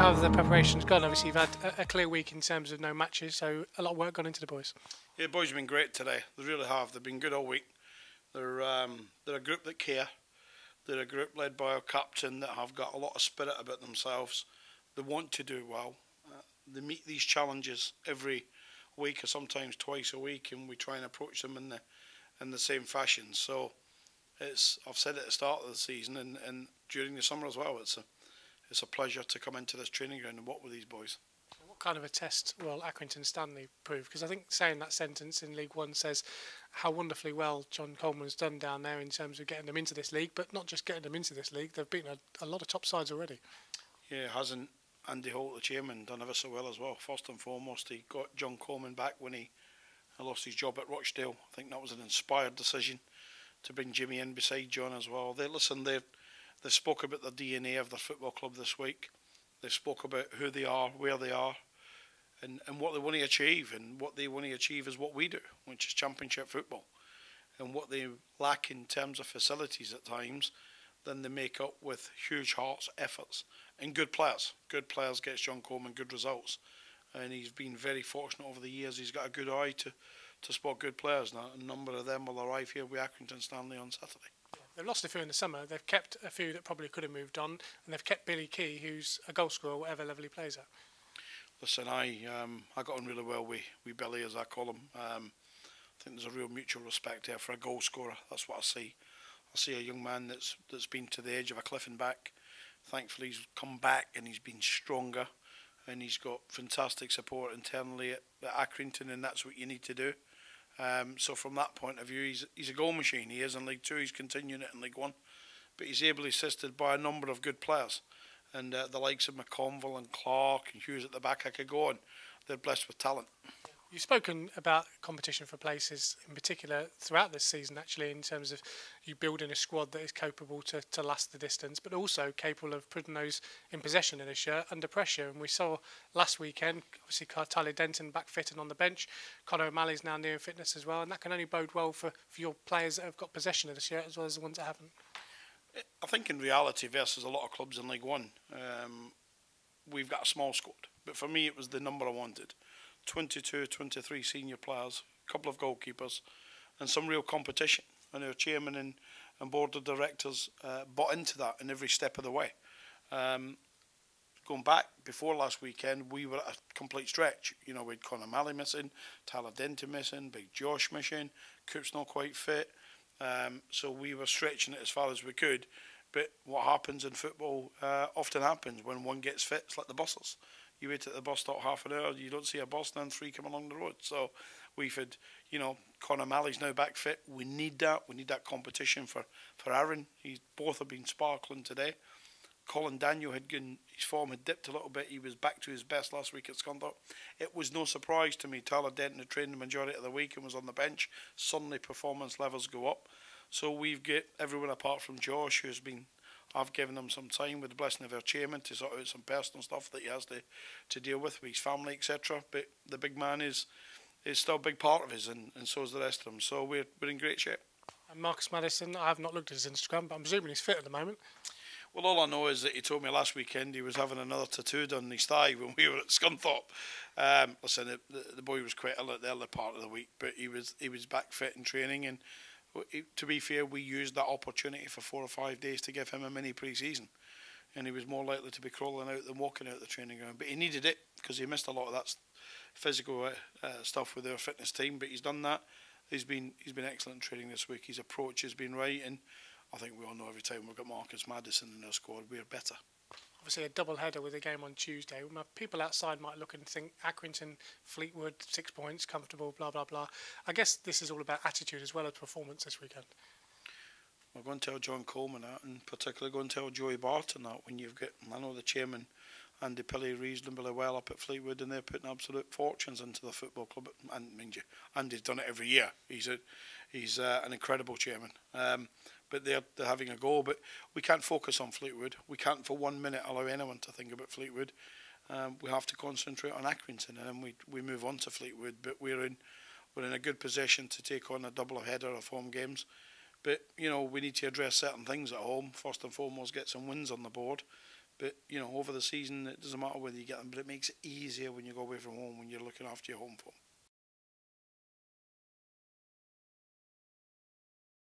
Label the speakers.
Speaker 1: how have the preparations gone? Obviously, you've had a clear week in terms of no matches, so a lot of work gone into the boys.
Speaker 2: Yeah, the boys have been great today. They really have. They've been good all week. They're a group that care. They're a group led by a captain that have got a lot of spirit about themselves. They want to do well. They meet these challenges every week or sometimes twice a week, and we try and approach them in the same fashion. So I've said at the start of the season and during the summer as well. It's a pleasure to come into this training ground and work with these boys.
Speaker 1: What kind of a test will Accrington Stanley prove? Because I think saying that sentence in League One says how wonderfully well John Coleman's done down there in terms of getting them into this league, but not just getting them into this league. They've beaten a lot of top sides already.
Speaker 2: Yeah, hasn't Andy Holt, the chairman, done ever so well as well? First and foremost, he got John Coleman back when he lost his job at Rochdale. I think that was an inspired decision to bring Jimmy in beside John as well. They spoke about the DNA of their football club this week. They spoke about who they are, where they are, and what they want to achieve. And what they want to achieve is what we do, which is championship football. And what they lack in terms of facilities at times, then they make up with huge hearts, efforts, and good players. Good players gets John Coleman good results. And he's been very fortunate over the years. He's got a good eye to spot good players. Now, a number of them will arrive here with Accrington Stanley on Saturday.
Speaker 1: They've lost a few in the summer. They've kept a few that probably could have moved on, and they've kept Billy Key, who's a goal scorer, whatever level he plays at.
Speaker 2: Listen, I got on really well with Billy, as I call him. I think there's a real mutual respect there for a goal scorer. That's what I see. I see a young man that's been to the edge of a cliff and back. Thankfully, he's come back and he's been stronger, and he's got fantastic support internally at Accrington, and that's what you need to do. So from that point of view, he's a goal machine. He is in League Two. He's continuing it in League One, but he's ably assisted by a number of good players, and the likes of McConville and Clark and Hughes at the back. I could go on. They're blessed with talent.
Speaker 1: You've spoken about competition for places in particular throughout this season, actually, in terms of you building a squad that is capable to last the distance, but also capable of putting those in possession in a shirt under pressure. And we saw last weekend, obviously, Tyler Denton back fit and on the bench. Conor O'Malley's now near fitness as well, and that can only bode well for your players that have got possession of the shirt as well as the ones that haven't.
Speaker 2: I think in reality, versus a lot of clubs in League One, we've got a small squad. But for me, it was the number I wanted. 22, 23 senior players, a couple of goalkeepers, and some real competition. And our chairman and board of directors bought into that in every step of the way. Going back before last weekend, we were at a complete stretch. You know, we had Conor O'Malley missing, Tyler Denton missing, Big Josh missing, Coop's not quite fit. So we were stretching it as far as we could. But what happens in football often happens when one gets fit. It's like the buses. You wait at the bus stop half an hour, you don't see a bus, then three come along the road. So we've had, Conor O'Malley's now back fit. We need that. We need that competition for Aaron. Both have been sparkling today. Colin Daniel his form had dipped a little bit. He was back to his best last week at Scunthorpe. It was no surprise to me. Tyler Denton had trained the majority of the week and was on the bench. Suddenly performance levels go up. So we've got everyone apart from Josh, I've given him some time with the blessing of our chairman to sort out some personal stuff that he has to deal with his family, etc. But the big man is still a big part of his, and so is the rest of them. So we're in great shape.
Speaker 1: And Marcus Maddison, I have not looked at his Instagram, but I'm presuming he's fit at the moment.
Speaker 2: Well, all I know is that he told me last weekend he was having another tattoo done on his thigh when we were at Scunthorpe. Listen, the boy was quite ill at the early part of the week, but he was back fit in training, and to be fair, we used that opportunity for 4 or 5 days to give him a mini pre-season, and he was more likely to be crawling out than walking out the training ground. But he needed it because he missed a lot of that physical stuff with our fitness team. But he's done that. He's been excellent in training this week. His approach has been right, and I think we all know every time we've got Marcus Maddison in our squad, we're better.
Speaker 1: Obviously a double header with a game on Tuesday. People outside might look and think Accrington, Fleetwood, 6 points, comfortable, blah, blah, blah. I guess this is all about attitude as well as performance this weekend.
Speaker 2: We're going to tell John Coleman that, and particularly going to tell Joey Barton that when you've got, I know the chairman, Andy Pilley, reasonably well up at Fleetwood, and they're putting absolute fortunes into the football club. And mind you, Andy's done it every year. He's an incredible chairman. But they're having a go. But we can't focus on Fleetwood. We can't for 1 minute allow anyone to think about Fleetwood. We have to concentrate on Accrington, and then we move on to Fleetwood. But we're in a good position to take on a double header of home games. But we need to address certain things at home. First and foremost, get some wins on the board. But, you know, over the season, it doesn't matter whether you get them, but it makes it easier when you go away from home, when you're looking after your home form.